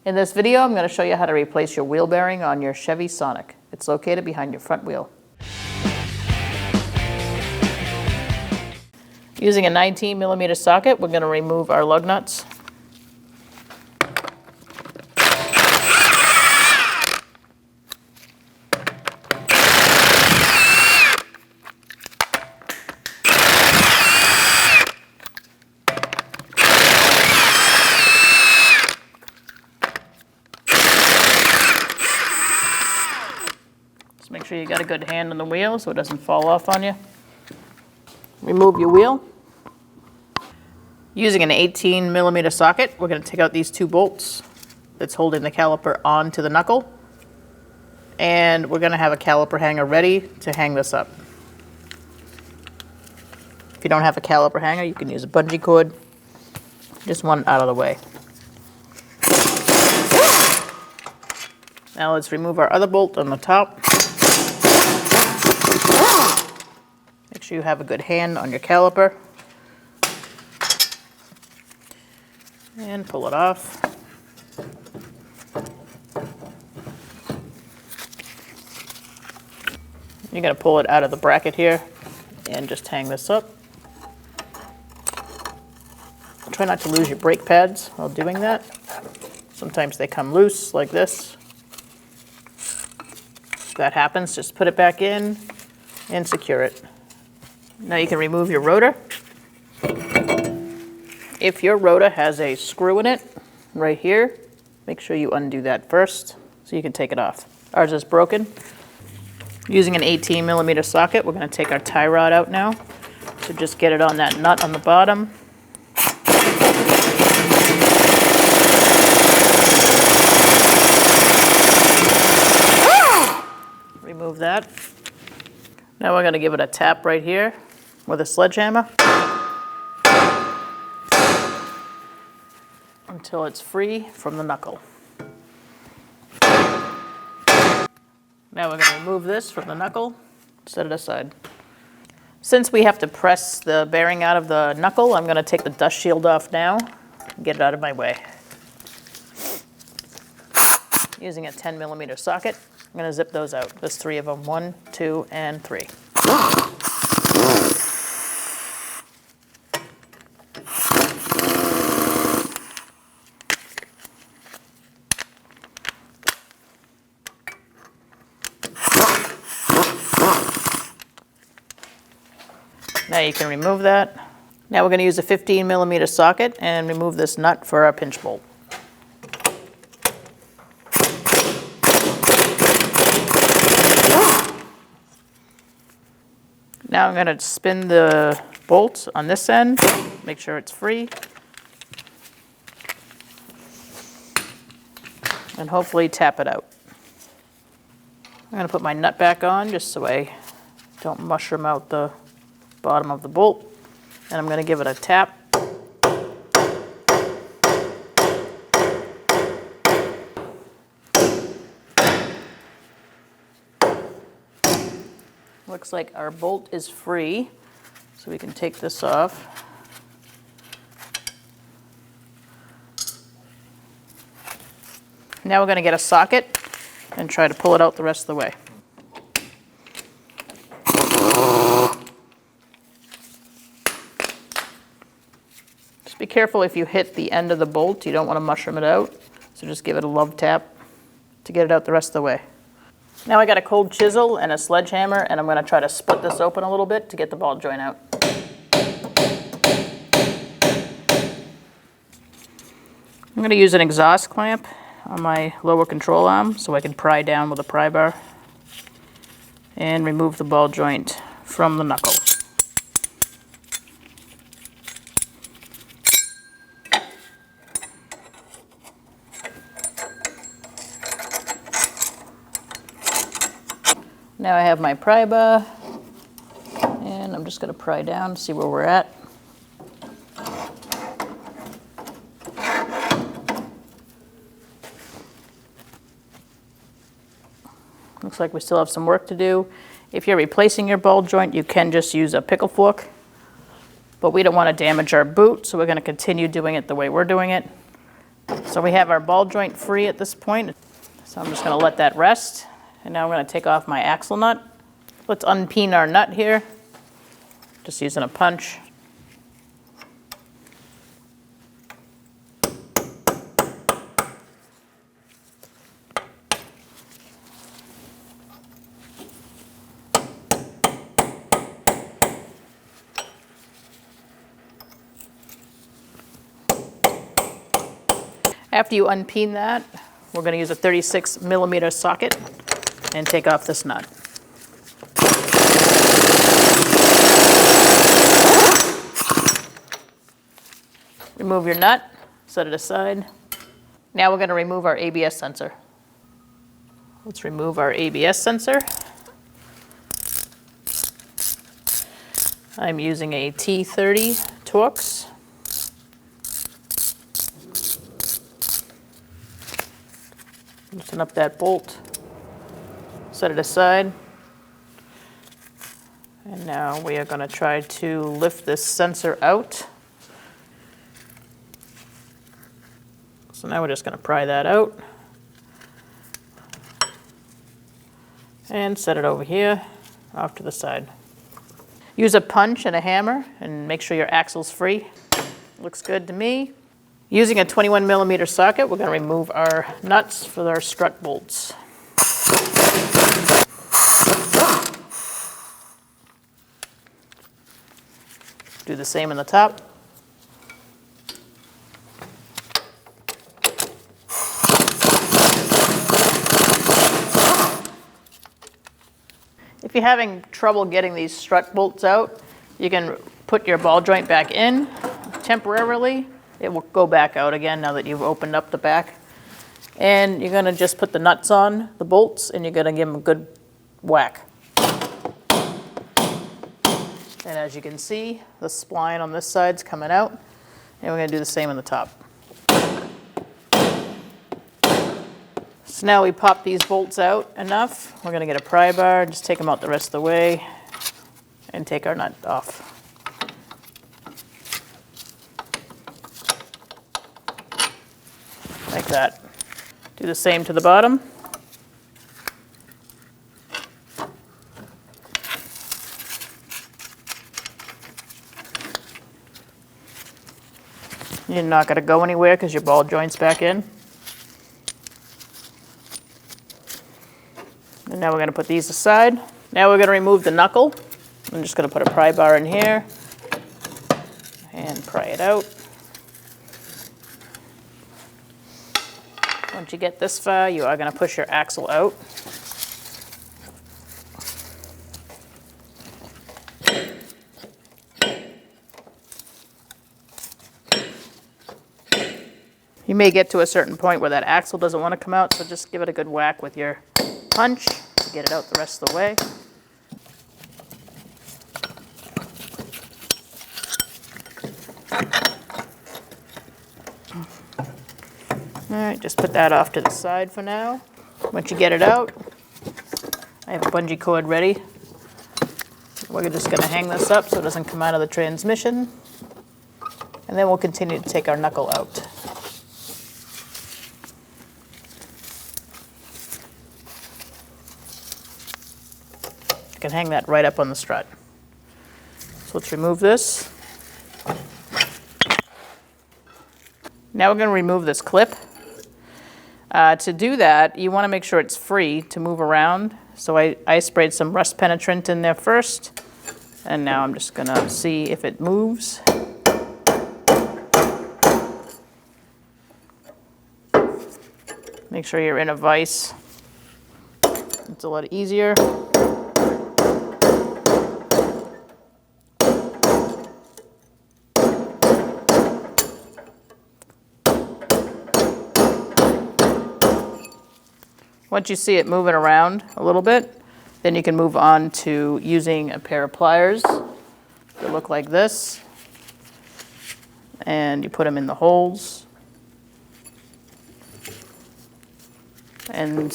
In this video, I'm going to show you how to replace your wheel bearing on your Chevy Sonic. It's located behind your front wheel. Using a 19mm socket, we're going to remove our lug nuts. Make sure you got a good hand on the wheel so it doesn't fall off on you. Remove your wheel. Using an 18mm socket, we're going to take out these two bolts that's holding the caliper onto the knuckle. And we're going to have a caliper hanger ready to hang this up. If you don't have a caliper hanger, you can use a bungee cord. Just want it out of the way. Now let's remove our other bolt on the top. Make sure you have a good hand on your caliper. And pull it off. You're going to pull it out of the bracket here and just hang this up. Try not to lose your brake pads while doing that. Sometimes they come loose like this. If that happens, just put it back in and secure it. Now you can remove your rotor. If your rotor has a screw in it, right here, make sure you undo that first so you can take it off. Ours is broken. Using an 18mm socket, we're going to take our tie rod out now. So just get it on that nut on the bottom. Remove that. Now we're going to give it a tap right here with a sledge hammer until it's free from the knuckle. Now we're going to remove this from the knuckle, set it aside. Since we have to press the bearing out of the knuckle, I'm going to take the dust shield off now and get it out of my way. Using a 10mm socket, I'm going to zip those out. There's 3 of them, 1, 2, and 3. Now you can remove that. Now we're going to use a 15mm socket and remove this nut for our pinch bolt. Now I'm going to spin the bolt on this end, make sure it's free, and hopefully tap it out. I'm going to put my nut back on just so I don't mushroom out the bottom of the bolt, and I'm going to give it a tap. Looks like our bolt is free, so we can take this off. Now we're going to get a socket and try to pull it out the rest of the way. Just be careful if you hit the end of the bolt, you don't want to mushroom it out, so just give it a love tap to get it out the rest of the way. Now I got a cold chisel and a sledge hammer, and I'm going to try to split this open a little bit to get the ball joint out. I'm going to use an exhaust clamp on my lower control arm so I can pry down with a pry bar and remove the ball joint from the knuckle. Now I have my pry bar, and I'm just going to pry down to see where we're at. Looks like we still have some work to do. If you're replacing your ball joint, you can just use a pickle fork, but we don't want to damage our boot, so we're going to continue doing it the way we're doing it. So we have our ball joint free at this point. So I'm just going to let that rest. And now I'm going to take off my axle nut. Let's unpeen our nut here. Just using a punch. After you unpeen that, we're going to use a 36mm socket and take off this nut. Remove your nut, set it aside. Now we're going to remove our ABS sensor. Let's remove our ABS sensor. I'm using a T30 Chocks. Loosen up that bolt, set it aside. And now we are going to try to lift this sensor out. So now we're just going to pry that out and set it over here off to the side. Use a punch and a hammer and make sure your axle's free. Looks good to me. Using a 21mm socket, we're going to remove our nuts for our strut bolts. Do the same on the top. If you're having trouble getting these strut bolts out, you can put your ball joint back in temporarily. It will go back out again now that you've opened up the back. And you're going to just put the nuts on the bolts and you're going to give them a good whack. And as you can see, the spline on this side's coming out. And we're going to do the same on the top. So now we pop these bolts out enough. We're going to get a pry bar, just take them out the rest of the way, and take our nut off. Like that. Do the same to the bottom. You're not going to go anywhere because your ball joint's back in. And now we're going to put these aside. Now we're going to remove the knuckle. I'm just going to put a pry bar in here and pry it out. Once you get this far, you are going to push your axle out. You may get to a certain point where that axle doesn't want to come out, so just give it a good whack with your punch to get it out the rest of the way. All right, just put that off to the side for now. Once you get it out, I have a bungee cord ready. We're just going to hang this up so it doesn't come out of the transmission. And then we'll continue to take our knuckle out. You can hang that right up on the strut. So let's remove this. Now we're going to remove this clip. To do that, you want to make sure it's free to move around. So I sprayed some rust penetrant in there first. And now I'm just going to see if it moves. Make sure you're in a vise. It's a lot easier. Once you see it moving around a little bit, then you can move on to using a pair of pliers that look like this. And you put them in the holes. And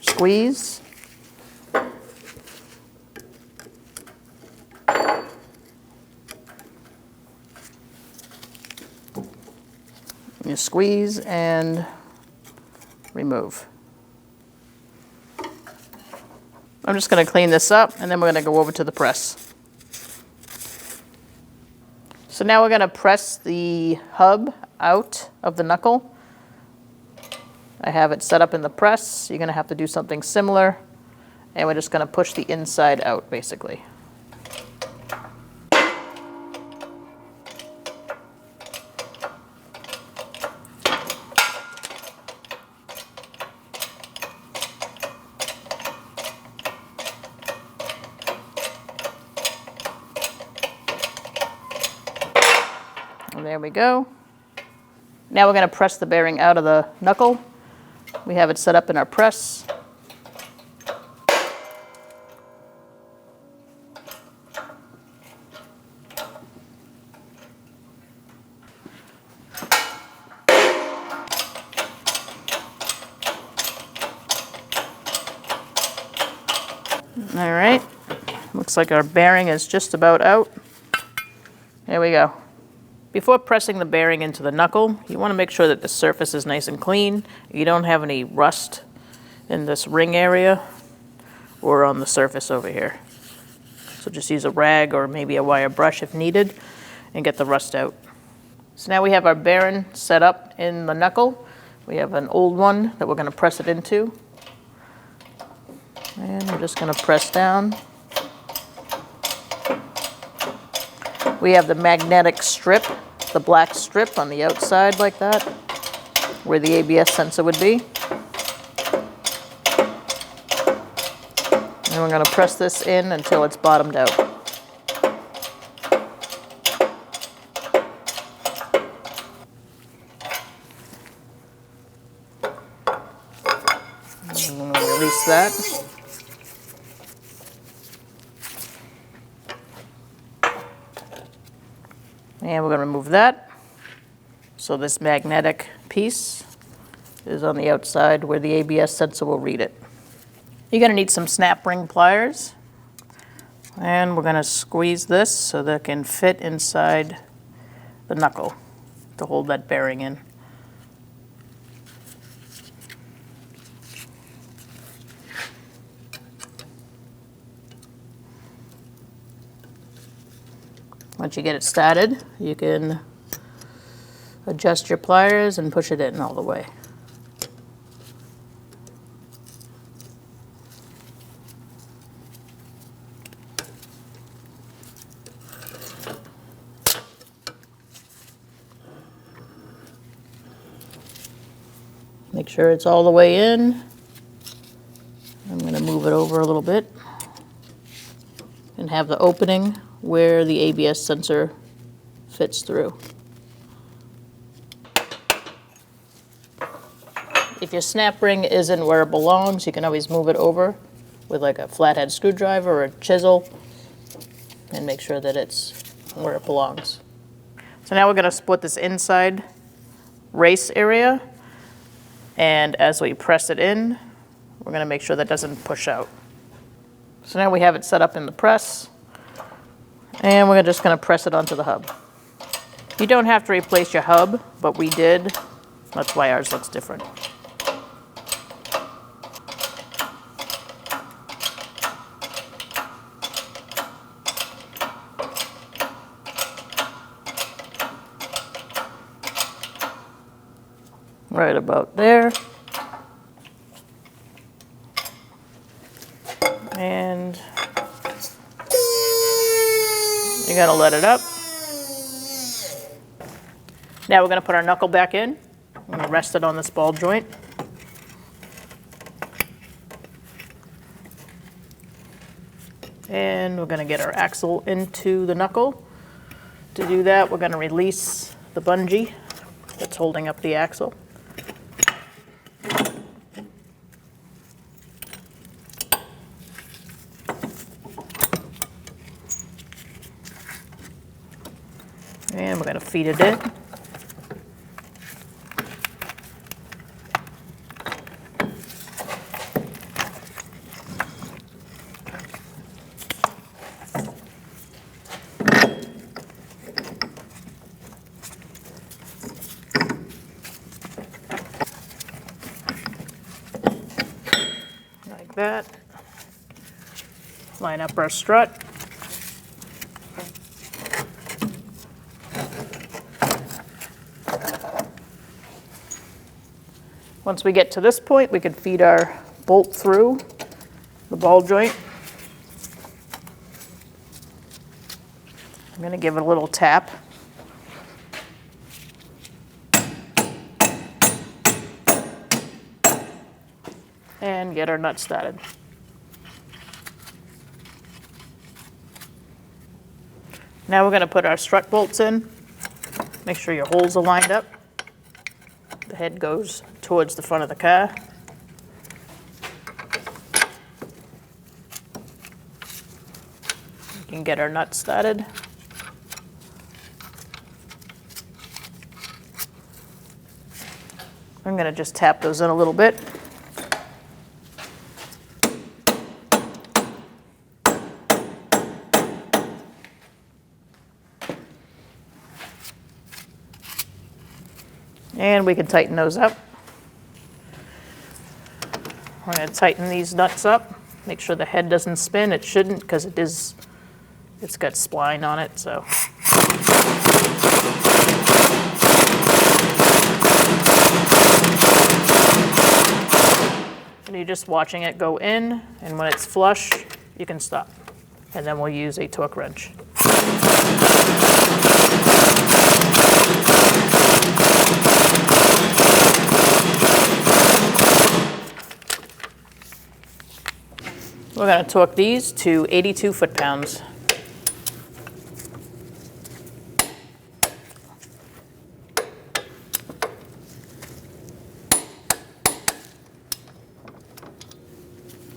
squeeze. You can squeeze and remove. I'm just going to clean this up, and then we're going to go over to the press. So now we're going to press the hub out of the knuckle. I have it set up in the press. You're going to have to do something similar, and we're just going to push the inside out, basically. And there we go. Now we're going to press the bearing out of the knuckle. We have it set up in our press. All right, looks like our bearing is just about out. There we go. Before pressing the bearing into the knuckle, you want to make sure that the surface is nice and clean. You don't have any rust in this ring area or on the surface over here. So just use a rag or maybe a wire brush if needed and get the rust out. So now we have our bearing set up in the knuckle. We have an old one that we're going to press it into. And we're just going to press down. We have the magnetic strip, the black strip on the outside like that, where the ABS sensor would be. And we're going to press this in until it's bottomed out. And we'll release that. And we're going to remove that. So this magnetic piece is on the outside where the ABS sensor will read it. You're going to need some snap ring pliers. And we're going to squeeze this so that it can fit inside the knuckle to hold that bearing in. Once you get it started, you can adjust your pliers and push it in all the way. Make sure it's all the way in. I'm going to move it over a little bit and have the opening where the ABS sensor fits through. If your snap ring isn't where it belongs, you can always move it over with like a flathead screwdriver or a chisel and make sure that it's where it belongs. So now we're going to split this inside race area, and as we press it in, we're going to make sure that doesn't push out. So now we have it set up in the press. And we're just going to press it onto the hub. You don't have to replace your hub, but we did. That's why ours looks different. Right about there. And you're going to let it up. Now we're going to put our knuckle back in. I'm going to rest it on this ball joint. And we're going to get our axle into the knuckle. To do that, we're going to release the bungee that's holding up the axle. And we're going to feed it in. that. Line up our strut. Once we get to this point, we can feed our bolt through the ball joint. I'm going to give it a little tap. And get our nut started. Now we're going to put our strut bolts in. Make sure your holes are lined up. The head goes towards the front of the car. We can get our nuts started. I'm going to just tap those in a little bit. And we can tighten those up. We're going to tighten these nuts up. Make sure the head doesn't spin. It shouldn't because it's got spline on it. So. And you're just watching it go in, and when it's flush, you can stop. And then we'll use a torque wrench. We're going to torque these to 82 foot-pounds.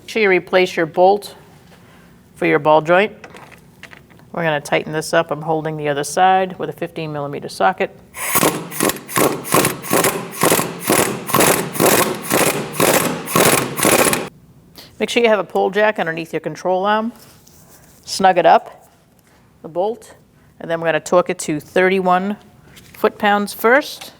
Make sure you replace your bolt for your ball joint. We're going to tighten this up. I'm holding the other side with a 15mm socket. Make sure you have a pull jack underneath your control arm. Snug it up, the bolt, and then we're going to torque it to 31 foot-pounds first.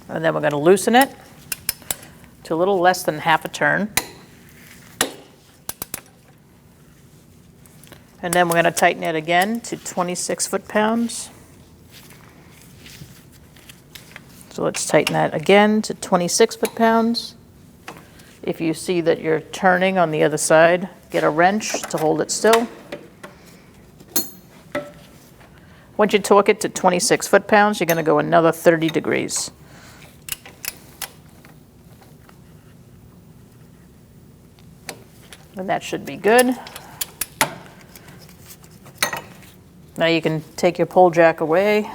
And then we're going to loosen it to a little less than half a turn. And then we're going to tighten it again to 26 foot-pounds. So let's tighten that again to 26 foot-pounds. If you see that you're turning on the other side, get a wrench to hold it still. Once you torque it to 26 foot-pounds, you're going to go another 30 degrees. And that should be good. Now you can take your pull jack away.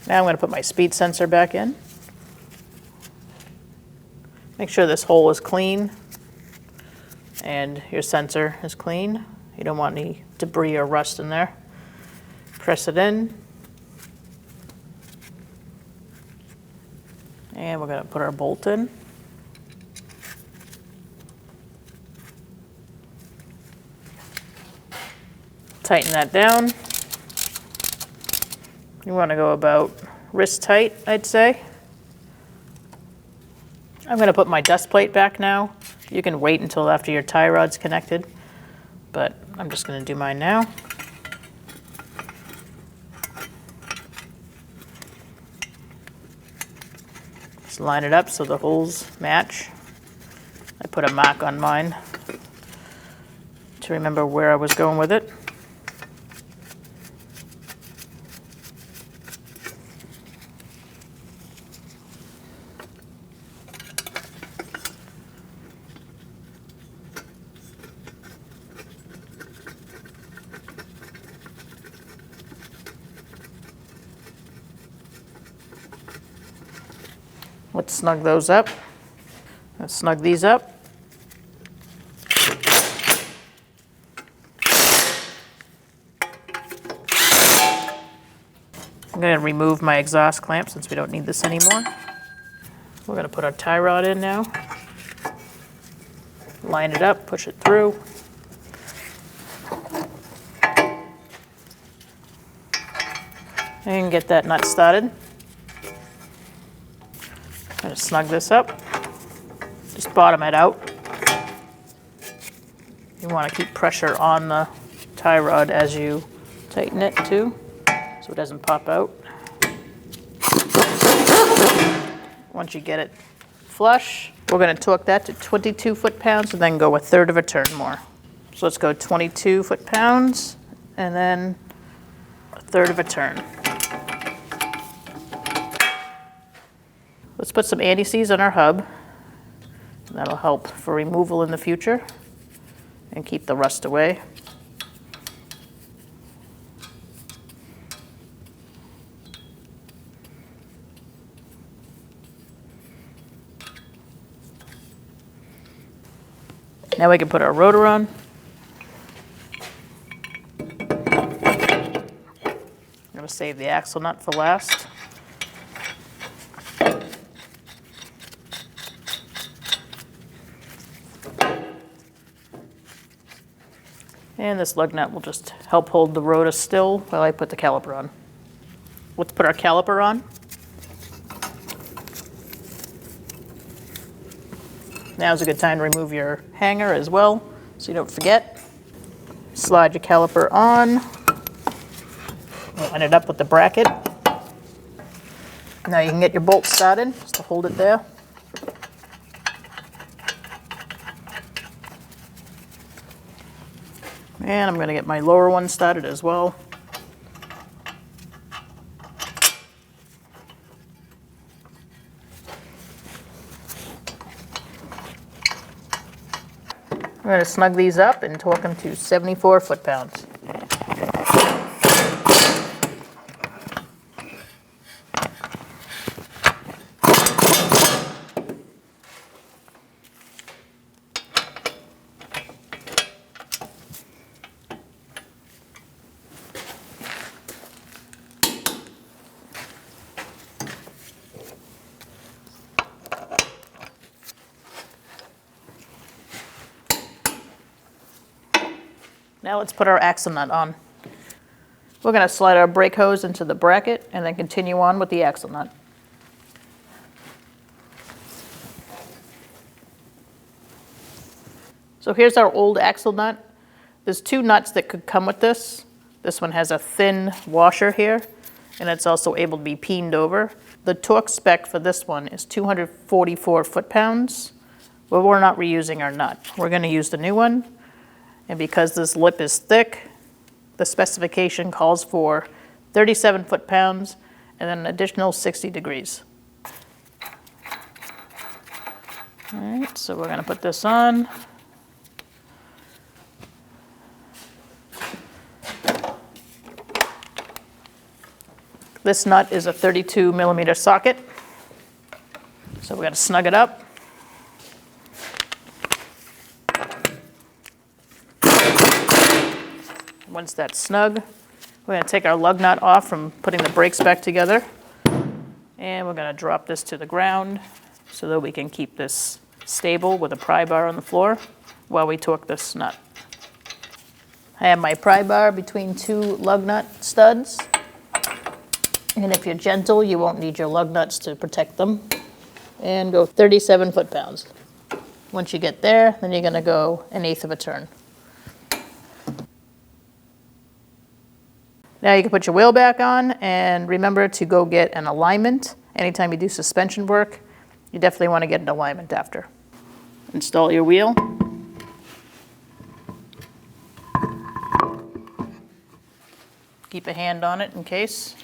Now I'm going to put my speed sensor back in. Make sure this hole is clean and your sensor is clean. You don't want any debris or rust in there. Press it in. And we're going to put our bolt in. Tighten that down. You want to go about wrist tight, I'd say. I'm going to put my dust plate back now. You can wait until after your tie rod's connected, but I'm just going to do mine now. Just line it up so the holes match. I put a mark on mine to remember where I was going with it. Let's snug those up. Let's snug these up. I'm going to remove my exhaust clamp since we don't need this anymore. We're going to put our tie rod in now. Line it up, push it through. And get that nut started. I'm going to snug this up. Just bottom it out. You want to keep pressure on the tie rod as you tighten it too, so it doesn't pop out. Once you get it flush, we're going to torque that to 22 foot-pounds and then go a third of a turn more. So let's go 22 foot-pounds and then a third of a turn. Let's put some anti-seize on our hub. That'll help for removal in the future and keep the rust away. Now we can put our rotor on. I'm going to save the axle nut for last. And this lug nut will just help hold the rotor still while I put the caliper on. Let's put our caliper on. Now's a good time to remove your hanger as well, so you don't forget. Slide your caliper on. Line it up with the bracket. Now you can get your bolt started, just to hold it there. And I'm going to get my lower one started as well. I'm going to snug these up and torque them to 74 foot-pounds. Now let's put our axle nut on. We're going to slide our brake hose into the bracket and then continue on with the axle nut. So here's our old axle nut. There's two nuts that could come with this. This one has a thin washer here, and it's also able to be peened over. The torque spec for this one is 244 foot-pounds, but we're not reusing our nut. We're going to use the new one. And because this lip is thick, the specification calls for 37 foot-pounds and then an additional 60 degrees. All right, so we're going to put this on. This nut is a 32 millimeter socket, so we're going to snug it up. Once that's snug, we're going to take our lug nut off from putting the brakes back together, and we're going to drop this to the ground so that we can keep this stable with a pry bar on the floor while we torque this nut. I have my pry bar between two lug nut studs, and if you're gentle, you won't need your lug nuts to protect them, and go 37 foot-pounds. Once you get there, then you're going to go 1/8 of a turn. Now you can put your wheel back on, and remember to go get an alignment. Anytime you do suspension work, you definitely want to get an alignment after. Install your wheel. Keep a hand on it in case.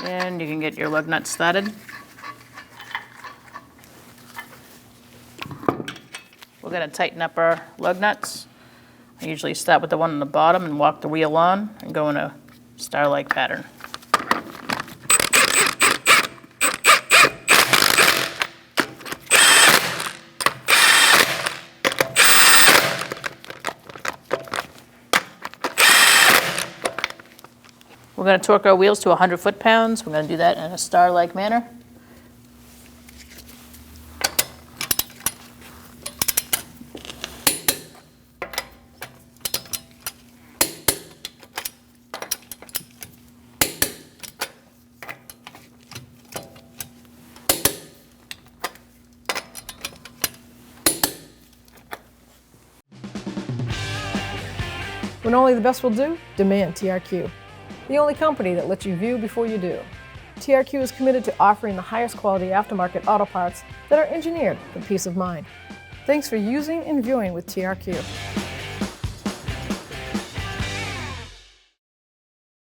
And you can get your lug nut started. We're going to tighten up our lug nuts. I usually start with the one on the bottom and walk the wheel on and go in a star-like pattern. We're going to torque our wheels to 100 foot-pounds. We're going to do that in a star-like manner. When only the best will do, demand TRQ. The only company that lets you view before you do. TRQ is committed to offering the highest quality aftermarket auto parts that are engineered for peace of mind. Thanks for using and viewing with TRQ.